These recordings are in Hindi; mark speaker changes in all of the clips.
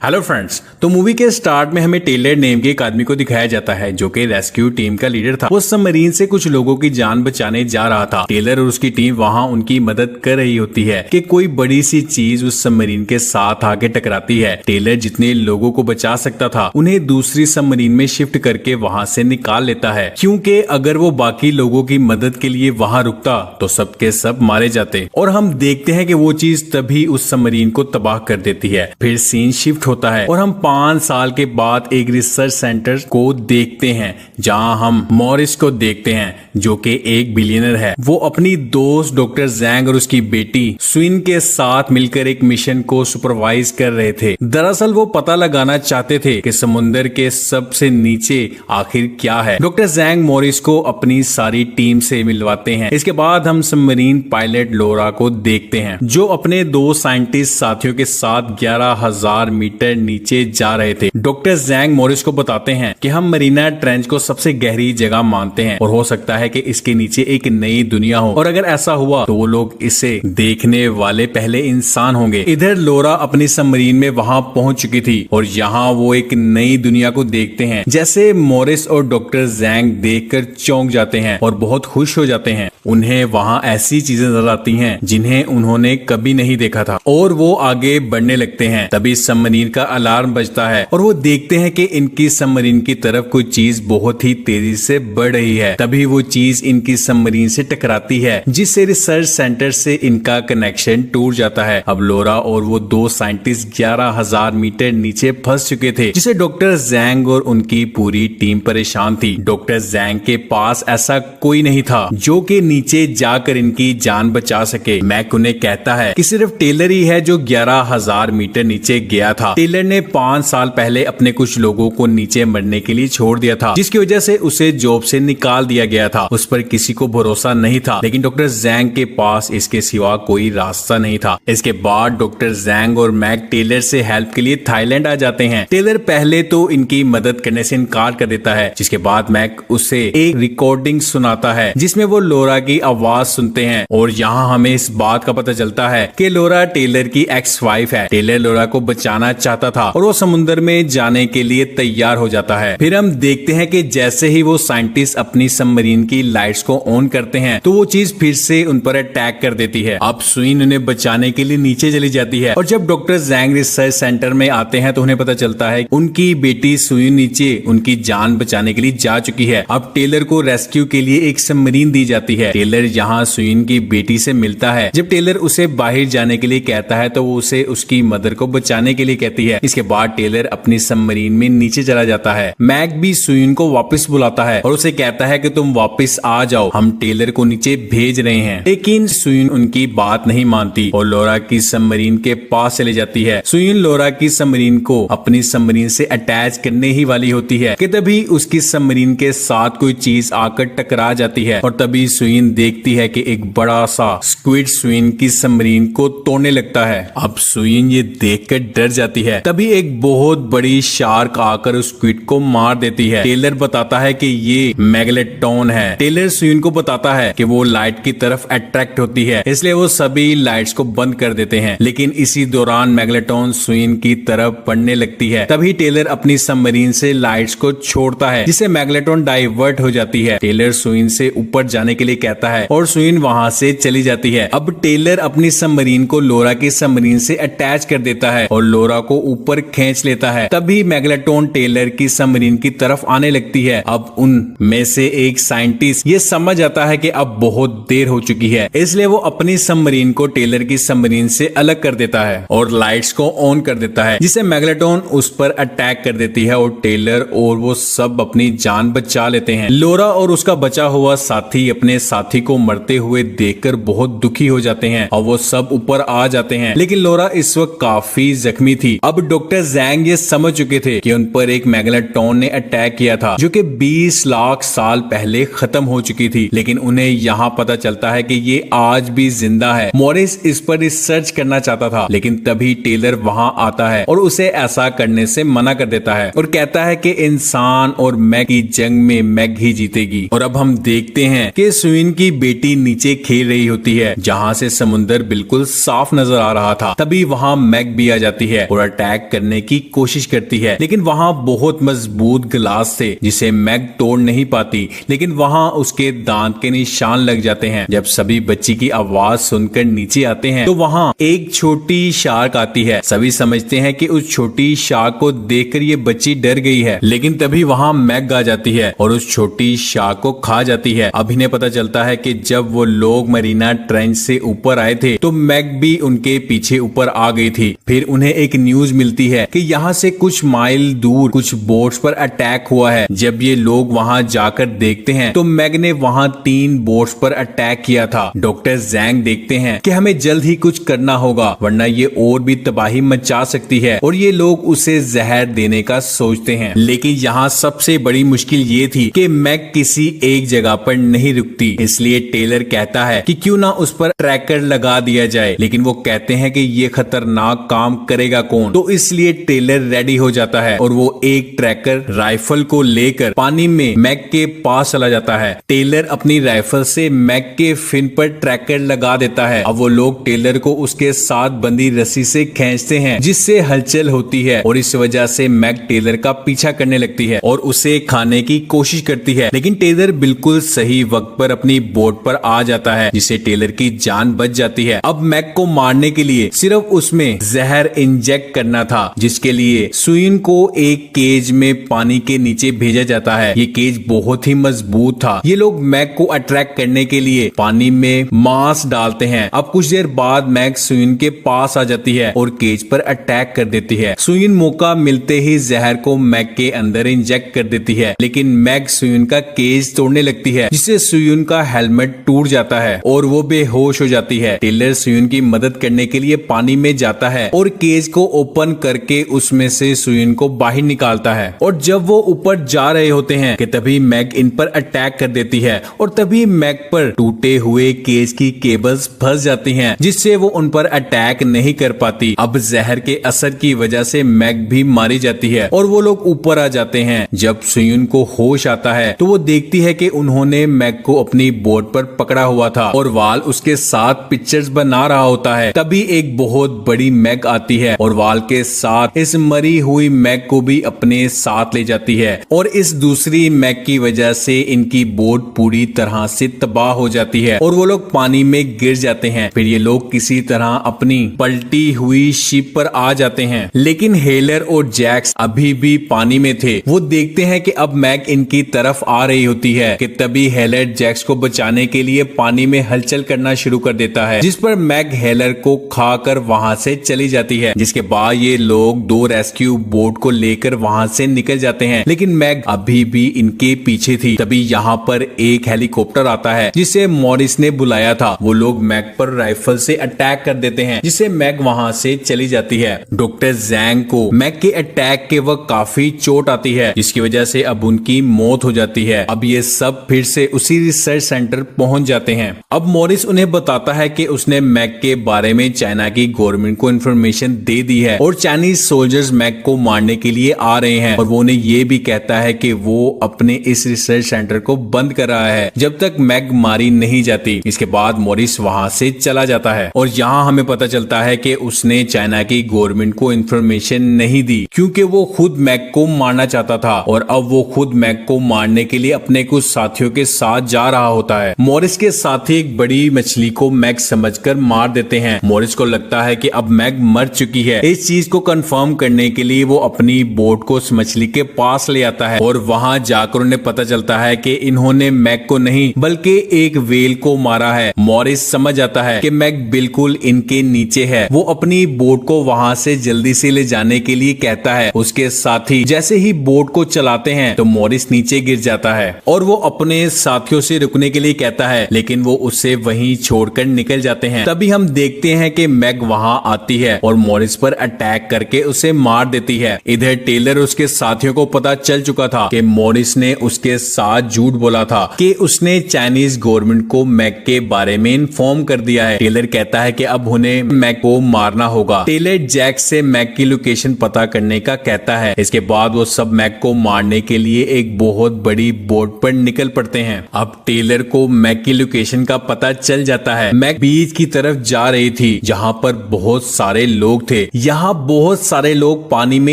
Speaker 1: हेलो फ्रेंड्स, तो मूवी के स्टार्ट में हमें टेलर नेम के एक आदमी को दिखाया जाता है जो कि रेस्क्यू टीम का लीडर था। वो सबमरीन से कुछ लोगों की जान बचाने जा रहा था। टेलर और उसकी टीम वहां उनकी मदद कर रही होती है कि कोई बड़ी सी चीज उस सबमरीन के साथ आके टकराती है। टेलर जितने लोगों को बचा सकता था उन्हें दूसरी सबमरीन में शिफ्ट करके वहां से निकाल लेता है, क्योंकि अगर वो बाकी लोगों की मदद के लिए वहां रुकता तो सबके सब मारे जाते। और हम देखते हैं कि वो चीज तभी उस सबमरीन को तबाह कर देती है। फिर सीन शिफ्ट होता है और हम 5 साल के बाद एक रिसर्च सेंटर को देखते हैं जहां हम मॉरिस को देखते हैं जो कि एक बिलियनर है। वो अपनी दोस्त डॉक्टर जैंग और उसकी बेटी स्विन के साथ मिलकर एक मिशन को सुपरवाइज कर रहे थे। दरअसल वो पता लगाना चाहते थे कि समुद्र के सबसे नीचे आखिर क्या है। डॉक्टर जैंग मॉरिस को अपनी सारी टीम से मिलवाते हैं। इसके बाद हम सबमरीन पायलट लोरा को देखते हैं जो अपने 2 साइंटिस्ट साथियों के साथ 11,000 मीटर नीचे जा रहे थे। डॉक्टर जैंग मॉरिस को बताते हैं कि हम मरीना ट्रेंच को सबसे गहरी जगह मानते हैं और हो सकता है कि इसके नीचे एक नई दुनिया हो, और अगर ऐसा हुआ तो वो लोग इसे देखने वाले पहले इंसान होंगे। इधर लोरा अपनी सबमरीन में वहां पहुंच चुकी थी और यहाँ वो एक नई दुनिया को देखते हैं। जैसे मॉरिस और डॉक्टर जैंग देखकर चौंक जाते हैं और बहुत खुश हो जाते हैं। उन्हें वहां ऐसी चीजें नजर आती हैं जिन्हें उन्होंने कभी नहीं देखा था और वो आगे बढ़ने लगते हैं। तभी सबमरीन का अलार्म बजता है और वो देखते हैं कि इनकी सबमरीन की तरफ कोई चीज बहुत ही तेजी से बढ़ रही है। तभी वो चीज इनकी सबमरीन से टकराती है जिससे रिसर्च सेंटर से इनका कनेक्शन टूट जाता है। अब लोरा और वो 2 साइंटिस्ट 11,000 मीटर नीचे फंस चुके थे, जिसे डॉक्टर जैंग और उनकी पूरी टीम परेशान थी। डॉक्टर जैंग के पास ऐसा कोई नहीं था जो कि नीचे जाकर इनकी जान बचा सके। मैक उन्हें कहता है कि सिर्फ टेलर ही है जो 11,000 मीटर नीचे गया था। टेलर ने 5 साल पहले अपने कुछ लोगों को नीचे मरने के लिए छोड़ दिया था, जिसकी वजह से उसे जॉब से निकाल दिया गया था। उस पर किसी को भरोसा नहीं था, लेकिन डॉक्टर जैंग के पास इसके सिवा कोई रास्ता नहीं था। इसके बाद डॉक्टर जैंग और मैक टेलर से हेल्प के लिए थाईलैंड आ जाते हैं। टेलर पहले तो इनकी मदद करने से इनकार कर देता है, जिसके बाद मैक उसे एक रिकॉर्डिंग सुनाता है जिसमें वो लोरा की आवाज सुनते हैं। और यहाँ हमें इस बात का पता चलता है कि लोरा टेलर की एक्स वाइफ है। टेलर लोरा को बचाना चाहता था और वो समुद्र में जाने के लिए तैयार हो जाता है। फिर हम देखते हैं कि जैसे ही वो साइंटिस्ट अपनी सबमरीन की लाइट्स को ऑन करते हैं तो वो चीज फिर से उन पर अटैक कर देती है। अब स्विन उन्हें बचाने के लिए नीचे चली जाती है और जब डॉक्टर जैंग रिसर्च सेंटर में आते हैं तो उन्हें पता चलता है उनकी बेटी स्विन नीचे उनकी जान बचाने के लिए जा चुकी है। अब टेलर को रेस्क्यू के लिए एक सबमरीन दी जाती है। टेलर यहाँ स्विन की बेटी से मिलता है। जब टेलर उसे बाहर जाने के लिए कहता है तो वो उसे उसकी मदर को बचाने के लिए कहती है। इसके बाद टेलर अपनी सबमरीन में नीचे चला जाता है। मैक भी स्विन को वापस बुलाता है और उसे कहता है कि तुम वापस आ जाओ, हम टेलर को नीचे भेज रहे हैं। लेकिन स्विन उनकी बात नहीं मानती और लोरा की सबमरीन के पास चली जाती है। स्विन लोरा की सबमरीन को अपनी सबमरीन से अटैच करने ही वाली होती है कि तभी उसकी सबमरीन के साथ कोई चीज आकर टकरा जाती है और तभी स्विन देखती है कि एक बड़ा सा स्क्विड स्विन की सबमरीन को तोड़ने लगता है। अब स्विन ये देखकर डर जाती है। तभी एक बहुत बड़ी शार्क आकर उस स्क्विड को मार देती है। टेलर बताता है कि ये मेगलेटॉन है। टेलर स्विन को बताता है कि वो लाइट की तरफ अट्रैक्ट होती है, इसलिए वो सभी लाइट्स को बंद कर देते हैं। लेकिन इसी दौरान मेगलेटॉन स्विन की तरफ बढ़ने लगती है। तभी टेलर अपनी सबमरीन से लाइट्स को छोड़ता है जिससे मेगलेटॉन डाइवर्ट हो जाती है। टेलर स्विन से ऊपर जाने के लिए कहता है और स्विन वहां से चली जाती है। अब टेलर अपनी सबमरीन को लोरा की सबमरीन से अटैच कर देता है और लोरा को ऊपर खींच लेता है। तभी मेगलेटॉन टेलर की सबमरीन की तरफ आने लगती है। अब उन में से एक साइंटिस्ट ये समझ आता है कि अब बहुत देर हो चुकी है, इसलिए वो अपनी सबमरीन को टेलर की सबमरीन से अलग कर देता है और लाइट्स को ऑन कर देता है, जिससे मेगलेटॉन उस पर अटैक कर देती है और टेलर और वो सब अपनी जान बचा लेते हैं। लोरा और उसका बचा हुआ साथी अपने साथी को मरते हुए देखकर बहुत दुखी हो जाते हैं और वो सब ऊपर आ जाते हैं। लेकिन लोरा इस वक्त काफी जख्मी थी। अब डॉक्टर जैंग ये समझ चुके थे कि उन पर एक मेगलेटॉन ने अटैक किया था जो कि 20 लाख साल पहले खत्म हो चुकी थी, लेकिन उन्हें यहाँ पता चलता है कि ये आज भी जिंदा है। मॉरिस इस पर रिसर्च करना चाहता था, लेकिन तभी टेलर वहां आता है और उसे ऐसा करने से मना कर देता है और कहता है कि इंसान और मैग की जंग में मैग ही जीतेगी। और अब हम देखते हैं कि स्विन सुइन की बेटी नीचे खेल रही होती है जहाँ से समुंदर बिल्कुल साफ नजर आ रहा था। तभी वहाँ मैग भी आ जाती है और अटैक करने की कोशिश करती है, लेकिन वहाँ बहुत मजबूत गिलास थे जिसे मैग तोड़ नहीं पाती, लेकिन वहाँ उसके दांत के निशान लग जाते हैं। जब सभी बच्ची की आवाज सुनकर नीचे आते हैं तो वहाँ एक छोटी शार्क आती है। सभी समझते हैं कि उस छोटी शार्क को देखकर ये बच्ची डर गई है, लेकिन तभी वहाँ मैग आ जाती है और उस छोटी शार्क को खा जाती है। अब इन्हें पता चलता है कि जब वो लोग मरीना ट्रेंच से ऊपर आए थे तो मैग भी उनके पीछे ऊपर आ गई थी। फिर उन्हें एक न्यूज मिलती है कि यहाँ से कुछ माइल दूर कुछ बोट्स पर अटैक हुआ है। जब ये लोग वहाँ जाकर देखते हैं तो मैग ने वहाँ 3 बोट्स पर अटैक किया था। डॉक्टर जैंग देखते हैं कि हमें जल्द ही कुछ करना होगा वरना ये और भी तबाही मचा सकती है, और ये लोग उसे जहर देने का सोचते हैं। लेकिन यहाँ सबसे बड़ी मुश्किल ये थी कि मैग किसी एक जगह पर नहीं रुकती, इसलिए टेलर कहता है कि क्यों ना उस पर ट्रैकर लगा दिया जाए, लेकिन वो कहते हैं कि ये खतरनाक काम करेगा कौन। तो इसलिए टेलर रेडी हो जाता है और वो एक ट्रैकर राइफल को लेकर पानी में मैग के पास चला जाता है। टेलर अपनी राइफल से मैग के फिन पर ट्रैकर लगा देता है। अब वो लोग टेलर को उसके साथ बंधी रस्सी से खींचते हैं जिससे हलचल होती है, और इस वजह से मैग टेलर का पीछा करने लगती है और उसे खाने की कोशिश करती है, लेकिन टेलर बिल्कुल सही वक्त पर अपनी बोट पर आ जाता है जिससे टेलर की जान बच जाती है। अब मैग को मारने के लिए सिर्फ उसमें जहर इंजेक्ट करना था, जिसके लिए सुइन को एक केज में पानी के नीचे भेजा जाता है। ये केज बहुत ही मजबूत था। ये लोग मैग को अट्रैक्ट करने के लिए पानी में मांस डालते हैं। अब कुछ देर बाद मैग सुइन के पास आ जाती है और केज पर अटैक कर देती है। सुइन मौका मिलते ही जहर को मैग के अंदर इंजेक्ट कर देती है, लेकिन मैग सुइन का केज तोड़ने लगती है जिससे सुइन का हेलमेट टूट जाता है और वो बेहोश हो जाती है। टेलर सुइन की मदद करने के लिए पानी में जाता है और केज को ओपन करके उसमें से सुइन को बाहर निकालता है, और जब वो ऊपर जा रहे होते हैं कि तभी मैग इन पर अटैक कर देती है और तभी मैग पर टूटे हुए केज की केबल्स फंस जाती हैं जिससे वो उन पर अटैक नहीं कर पाती। अब जहर के असर की वजह से मैग भी मारी जाती है और वो लोग ऊपर आ जाते हैं। जब सुयुन को होश आता है तो वो देखती है कि उन्होंने मैग को अपनी बोट पर पकड़ा हुआ था और वाल उसके साथ पिक्चर्स बना रहा होता है। तभी एक बहुत बड़ी मैग आती है और वाल के साथ इस मरी हुई मैग को भी अपने साथ ले जाती है, और इस दूसरी मैग की वजह से इनकी बोट पूरी तरह से तबाह हो जाती है और वो लोग पानी में गिर जाते हैं। फिर ये लोग किसी तरह अपनी पलटी हुई शिप पर आ जाते हैं, लेकिन हेलर और जैक्स अभी भी पानी में थे। वो देखते हैं कि अब मैग इनकी तरफ आ रही होती है कि तभी हेलर जैक्स को बचाने के लिए पानी में हलचल करना शुरू कर देता है, जिस पर मैग हेलर को खाकर वहां से चली जाती है। जिसके बाद ये लोग 2 रेस्क्यू बोट को लेकर वहां से निकल जाते हैं, लेकिन मैग अभी भी इनके पीछे थी। तभी यहाँ पर एक हेलीकॉप्टर आता है जिसे मॉरिस ने बुलाया था। वो लोग मैग पर राइफल से अटैक कर देते हैं जिससे मैग वहां से चली जाती है। डॉक्टर जैंग को मैग के अटैक के वक्त काफी चोट आती है जिसकी वजह से अब उनकी मौत हो जाती है। अब ये सब फिर से उसी रिसर्च सेंटर पहुंच जाते हैं। अब मॉरिस उन्हें बताता है कि उसने मैग के बारे में चाइना की गवर्नमेंट को इन्फॉर्मेशन दे दी है और चाइनीज सोल्जर्स मैग को मारने के लिए आ रहे हैं, और वो उन्हें ये भी कहता है कि वो अपने इस रिसर्च सेंटर को बंद कर रहा है जब तक मैग मारी नहीं जाती। इसके बाद मॉरिस वहां से चला जाता है और यहाँ हमें पता चलता है कि उसने चाइना की गवर्नमेंट को इन्फॉर्मेशन नहीं दी क्योंकि वो खुद मैग को मारना चाहता था, और अब वो खुद मैग को मारने के लिए अपने कुछ साथियों के साथ जा रहा होता है। मॉरिस के साथी एक बड़ी मछली को मैग समझकर मार देते हैं। मॉरिस को लगता है कि अब मैग मर चुकी है। इस चीज को कंफर्म करने के लिए वो अपनी बोट को उस मछली के पास ले आता है और वहां जाकर उन्हें पता चलता है कि इन्होंने मैग को नहीं बल्कि एक वेल को मारा है। मॉरिस समझ आता है कि मैग बिल्कुल इनके नीचे है। वो अपनी बोट को वहां से जल्दी से ले जाने के लिए कहता है। उसके साथी जैसे ही बोट को चलाते हैं तो मॉरिस नीचे गिर जाता है और वो अपने साथियों से रुकने के लिए कहता है, लेकिन वो उसे वहीं छोड़कर निकल जाते हैं। तभी हम देखते हैं कि मैग वहां आती है और मॉरिस पर अटैक करके उसे मार देती है। इधर टेलर उसके साथियों को पता चल चुका था कि मॉरिस ने उसके साथ झूठ बोला था कि उसने चाइनीज गवर्नमेंट को मैग के बारे में इन्फॉर्म कर दिया है। टेलर कहता है कि अब उन्हें मैग को मारना होगा। टेलर जैक से मैग की लोकेशन पता करने का कहता है। इसके बाद वो सब मैग को मारने के लिए एक बहुत बड़ी बोट पर निकल पड़ते हैं। अब टेलर टेलर को मैग की लोकेशन का पता चल जाता है। मैग बीच की तरफ जा रही थी जहाँ पर बहुत सारे लोग थे। यहाँ बहुत सारे लोग पानी में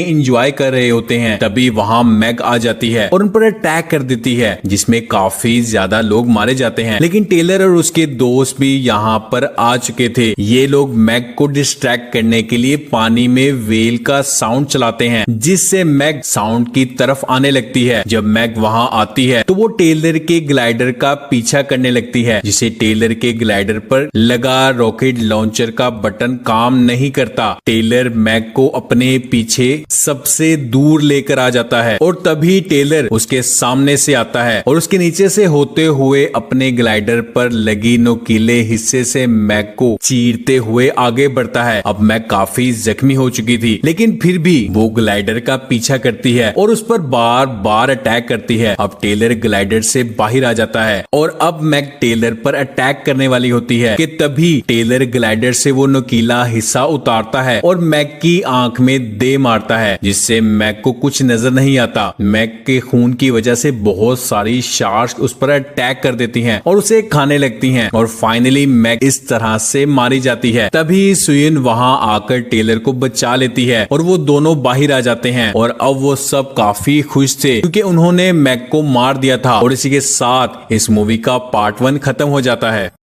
Speaker 1: एंजॉय कर रहे होते हैं। तभी वहाँ मैग आ जाती है और उन पर अटैक कर देती है, जिसमें काफी ज्यादा लोग मारे जाते हैं। लेकिन टेलर और उसके दोस्त भी यहाँ पर आ चुके थे। ये लोग मैग को डिस्ट्रैक्ट करने के लिए पानी में वेल का साउंड चलाते हैं, जिससे मैग साउंड की तरफ आने लगती है। जब मैग वहां आती है तो वो टेलर के ग्लाइडर का पीछा करने लगती है, जिसे टेलर के ग्लाइडर पर लगा रॉकेट लॉन्चर का बटन काम नहीं करता। टेलर मैग को अपने पीछे सबसे दूर लेकर आ जाता है और तभी टेलर उसके सामने से आता है और उसके नीचे से होते हुए अपने ग्लाइडर पर लगी नुकीले हिस्से से मैग को चीरते हुए आगे बढ़ता है। अब मैग काफी जख्मी हो चुकी थी, लेकिन फिर भी वो ग्लाइडर का पीछा करती है और उस पर बार बार अटैक करती है। अब टेलर ग्लाइडर से बाहर आ जाता है और अब मैग टेलर पर अटैक करने वाली होती है कि तभी टेलर ग्लाइडर से वो नुकीला हिस्सा उतारता है और मैग की आंख में दे मारता है, जिससे मैग को कुछ नजर नहीं आता। मैग के खून की वजह से बहुत सारी शार्क्स उस पर अटैक कर देती हैं और उसे खाने लगती हैं और फाइनली मैग इस तरह से मारी जाती है। तभी सुयन वहां आकर टेलर को बचा लेती है और वो दोनों बाहर आ जाते हैं और अब वो सब काफी खुश थे क्योंकि उन्होंने मैग को मार दिया था। और इसी के साथ इस मूवी का पार्ट 1 खत्म हो जाता है।